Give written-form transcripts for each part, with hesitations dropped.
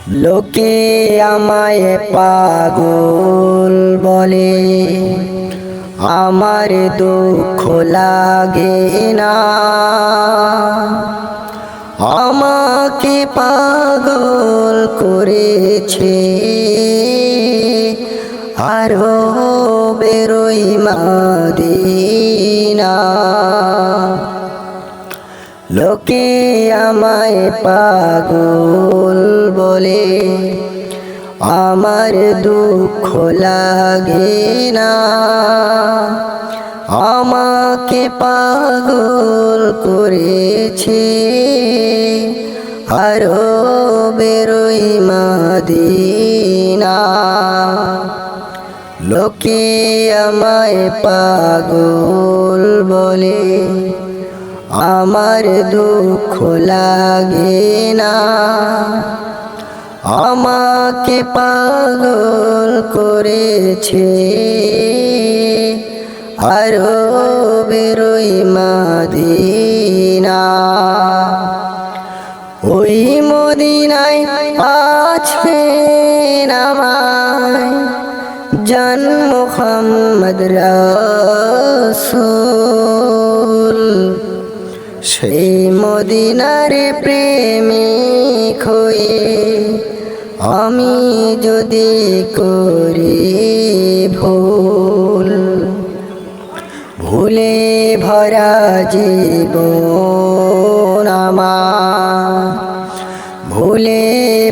লোকে আমায় পাগল বলে, আমার দুঃখ লাগে না। আমাকে পাগল করেছে আরো বেরোই মদিনা। লোকে আমায় পাগল বলে, আমার দুঃখ লাগে না। আমাকে পাগল করেছে আরো বেরোই মদিনা। লোকে আমায় পাগল বলে, আমার দুঃখ লাগে না। আমাকে পাগল করেছে আরো বেরোই মদিনা। ওই মদিনায় আছেন আমায় জান মুহাম্মদ রাসূল। সেই মদিনার প্রেমিক হয়ে আমি যদি করি ভুল, ভুলে ভরা জীবন আমার, ভুলে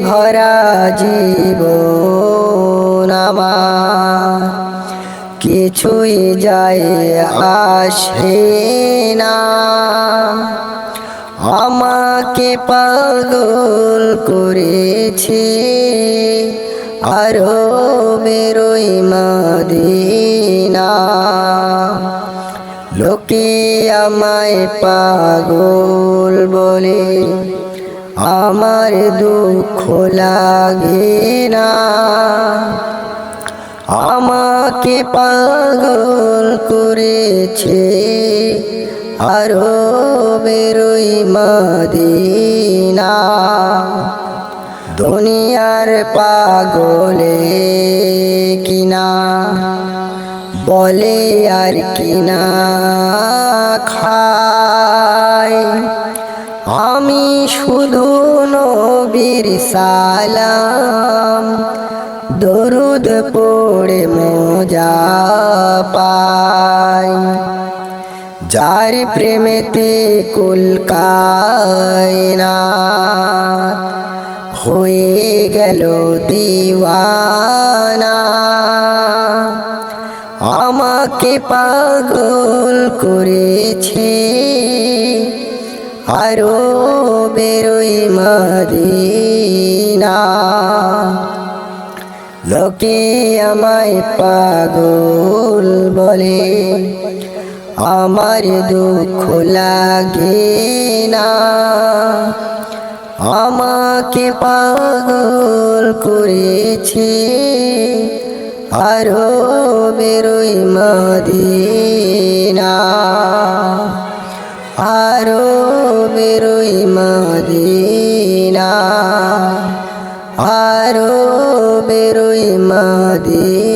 ভরা জীবন আমার, কিছুই যায় আসে না। আমাকে পাগল করেছে আরো বেরোই মদিনা। লোকে আমায় পাগল বলে, আমার দুঃখ লাগে না। আমাকে পাগল করেছে আরো বেরোই মদিনা। দুনিয়ার পাগলে কিনা বলে আর কিনা খায়, আমি শুধু নবীর সালাম দরুদ পড়ে মজা পাই। যার প্রেমেতে কুল কায়নাত হয়ে গেল দিওয়ানা। আমাকে পাগল করেছে আরো বেরোই মদিনা। লোকে আমায় পাগল বলে, আমার দুঃখ লাগে না। আমাকে পাগল করেছে আরো বেরোই মদিনা। আরো বেরোই মদিনা, আরো বেরোই মদিনা।